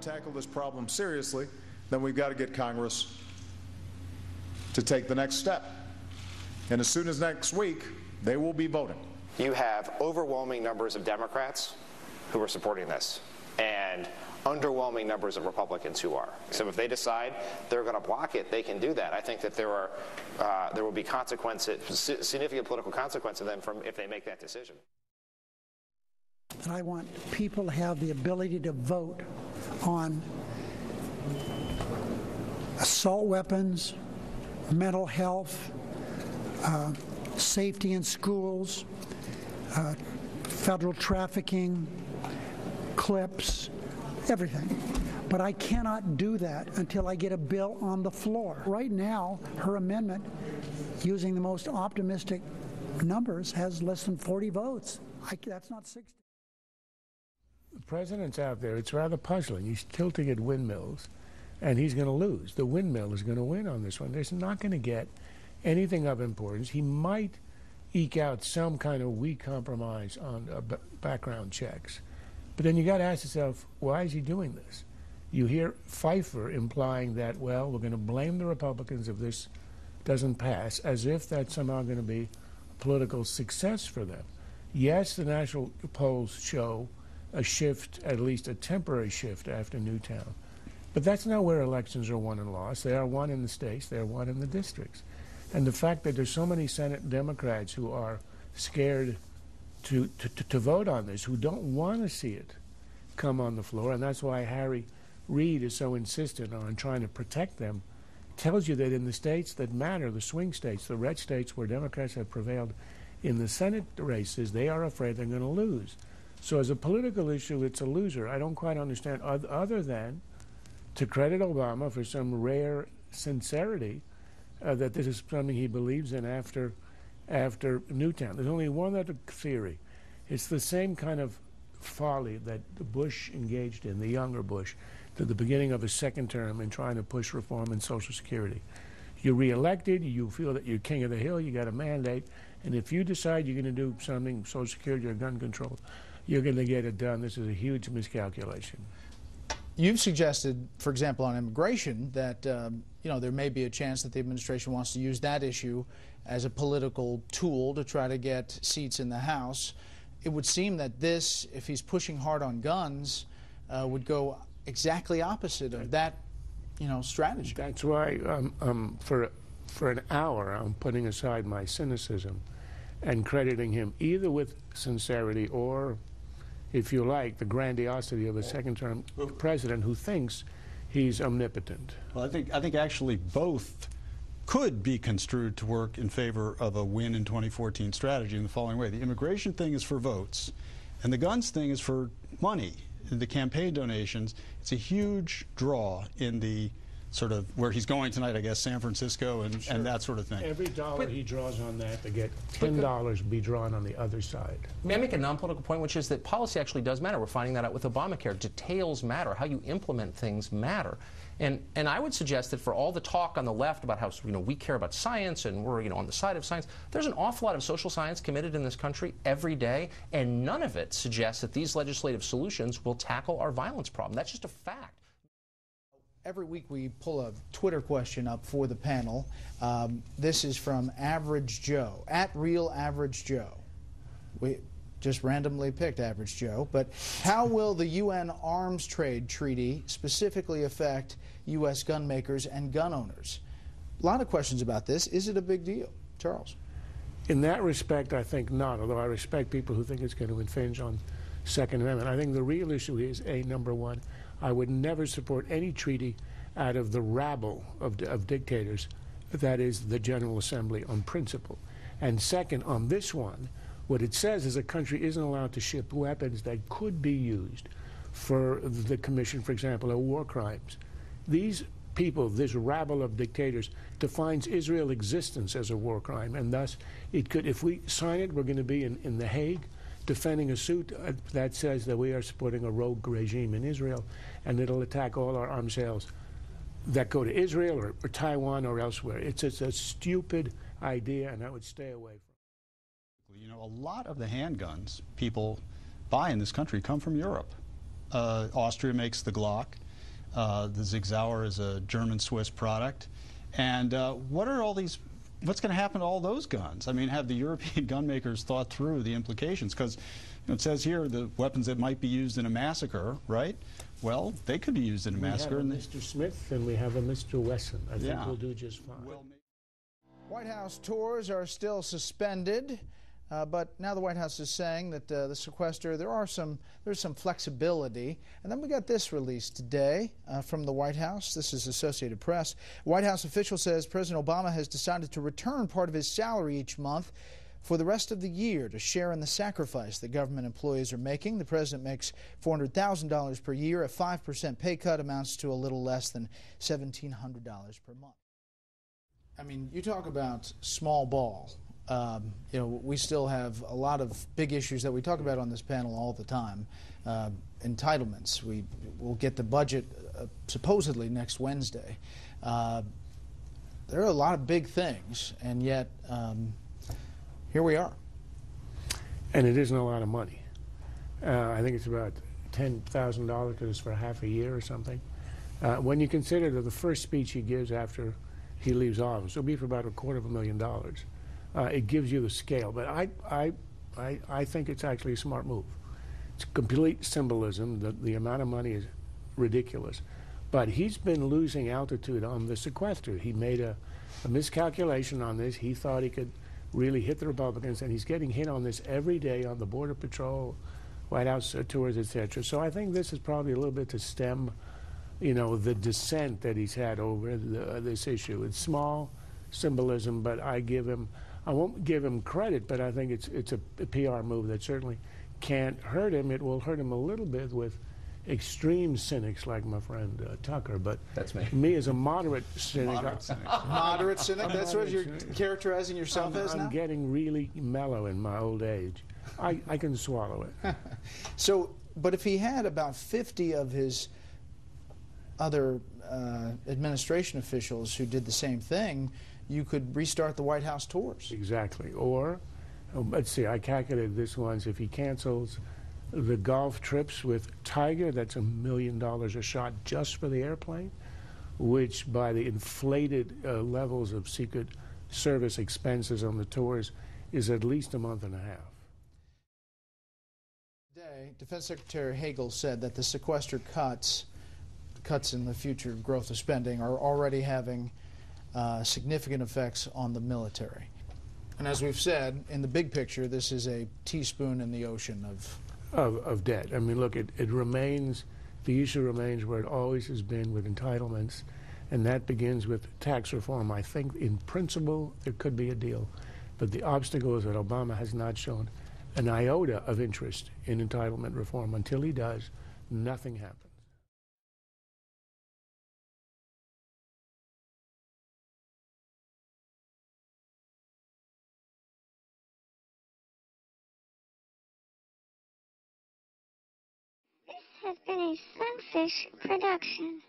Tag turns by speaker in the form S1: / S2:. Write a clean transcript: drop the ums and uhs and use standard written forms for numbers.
S1: tackle this problem seriously, then we've got to get Congress to take the next step. And as soon as next week, they will be voting.
S2: You have overwhelming numbers of Democrats who are supporting this, and underwhelming numbers of Republicans who are. So if they decide they're going to block it, they can do that. I think that there will be consequences, significant political consequences then from if they make that decision.
S3: And I want people to have the ability to vote on assault weapons, mental health, safety in schools, federal trafficking, clips, everything. But I cannot do that until I get a bill on the floor. Right now, her amendment, using the most optimistic numbers, has less than 40 votes. That's not 60.
S4: The president's out there. It's rather puzzling. He's tilting at windmills, and he's going to lose. The windmill is going to win on this one. There's not going to get anything of importance. He might eke out some kind of weak compromise on background checks. But then you got to ask yourself, why is he doing this? You hear Pfeiffer implying that, well, we're going to blame the Republicans if this doesn't pass, as if that's somehow going to be a political success for them. Yes, the national polls show a shift, at least a temporary shift after Newtown. But that's not where elections are won and lost. They are won in the states. They are won in the districts. And the fact that there's so many Senate Democrats who are scared to vote on this, who don't want to see it come on the floor, and that's why Harry Reid is so insistent on trying to protect them, tells you that in the states that matter, the swing states, the red states where Democrats have prevailed in the Senate races, they are afraid they're going to lose. So as a political issue, it's a loser. I don't quite understand, other than to credit Obama for some rare sincerity that this is something he believes in after Newtown. There's only one other theory. It's the same kind of folly that Bush engaged in, the younger Bush, to the beginning of his second term in trying to push reform in Social Security. You're reelected, you feel that you're king of the hill, you got a mandate, and if you decide you're going to do something, Social Security or gun control, you're going to get it done. This is a huge miscalculation.
S5: You've suggested, for example, on immigration, that there may be a chance that the administration wants to use that issue as a political tool to try to get seats in the House. It would seem that this, if he's pushing hard on guns, would go exactly opposite of that, strategy.
S4: That's why, for an hour, I'm putting aside my cynicism and crediting him either with sincerity or, if you like, the grandiosity of a second-term president who thinks he's omnipotent.
S6: Well, I think actually both could be construed to work in favor of a win in 2014 strategy in the following way. The immigration thing is for votes, and the guns thing is for money. The campaign donations, it's a huge draw in the sort of where he's going tonight, I guess, San Francisco and that sort of thing.
S4: Every dollar he draws on that, to get $10 be drawn on the other side.
S7: May I make a non-political point, which is that policy actually does matter. We're finding that out with Obamacare. Details matter. How you implement things matter. And I would suggest that for all the talk on the left about how we care about science and we're on the side of science, there's an awful lot of social science committed in this country every day, and none of it suggests that these legislative solutions will tackle our violence problem. That's just a fact.
S5: Every week we pull a Twitter question up for the panel. This is from Average Joe, @RealAverageJoe. We just randomly picked Average Joe. But how will the UN Arms Trade Treaty specifically affect U.S. gun makers and gun owners? A lot of questions about this. Is it a big deal? Charles?
S4: In that respect, I think not, although I respect people who think it's going to infringe on Second Amendment. I think the real issue is, number one, I would never support any treaty out of the rabble of dictators, that is the General Assembly, on principle. And second, on this one, what it says is a country isn't allowed to ship weapons that could be used for the commission, for example, of war crimes. These people, this rabble of dictators, defines Israel's existence as a war crime, and thus it could, if we sign it, we're going to be in The Hague defending a suit that says that we are supporting a rogue regime in Israel, and it'll attack all our arms sales that go to Israel or Taiwan or elsewhere. It's a stupid idea, and I would stay away from it.
S6: A lot of the handguns people buy in this country come from Europe. Austria makes the Glock. The Sig Sauer is a German-Swiss product. And what are all these? What's going to happen to all those guns? I mean, have the European gun makers thought through the implications? Because it says here the weapons that might be used in a massacre, right? Well, they could be used in a massacre.
S4: We have a Mr. Smith and we have a Mr. Wesson. I think we'll do just fine.
S5: White House tours are still suspended, but now the White House is saying that the sequester, there's some flexibility. And then we got this released today from the White House. This is Associated Press. White House official says President Obama has decided to return part of his salary each month for the rest of the year to share in the sacrifice that government employees are making. The president makes $400,000 per year. A 5% pay cut amounts to a little less than $1,700 per month. I mean, you talk about small ball. You know, we still have a lot of big issues that we talk about on this panel all the time. Entitlements. We'll get the budget supposedly next Wednesday. There are a lot of big things, and yet here we are.
S4: And it isn't a lot of money. I think it's about $10,000 because it's for half a year or something. When you consider that the first speech he gives after he leaves office, it'll be for about $250,000. It gives you the scale. But I think it's actually a smart move. It's complete symbolism. The amount of money is ridiculous. But he's been losing altitude on the sequester. He made a miscalculation on this. He thought he could really hit the Republicans, and he's getting hit on this every day on the Border Patrol, White House tours, etc. So I think this is probably a little bit to stem, you know, the dissent that he's had over this issue. It's small symbolism, but I won't give him credit, but I think it's a PR move that certainly can't hurt him. It will hurt him a little bit with extreme cynics like my friend Tucker, but
S7: that's me.
S4: Me as a moderate cynic.
S5: Moderate cynic? That's what you're characterizing yourself as now?
S4: I'm getting really mellow in my old age. I can swallow it.
S5: So, but if he had about 50 of his other administration officials who did the same thing, you could restart the White House tours.
S4: Exactly. Or, let's see, I calculated this once. If he cancels the golf trips with Tiger, that's $1 million a shot just for the airplane, which by the inflated levels of Secret Service expenses on the tours is at least a month and a half.
S5: Today, Defense Secretary Hagel said that the sequester cuts in the future growth of spending are already having significant effects on the military. And as we've said, in the big picture, this is a teaspoon in the ocean of
S4: debt. I mean, look, it remains, the issue remains where it always has been with entitlements, and that begins with tax reform. I think in principle there could be a deal, but the obstacle is that Obama has not shown an iota of interest in entitlement reform. Until he does, nothing happens.
S8: This has been a Sunfish production.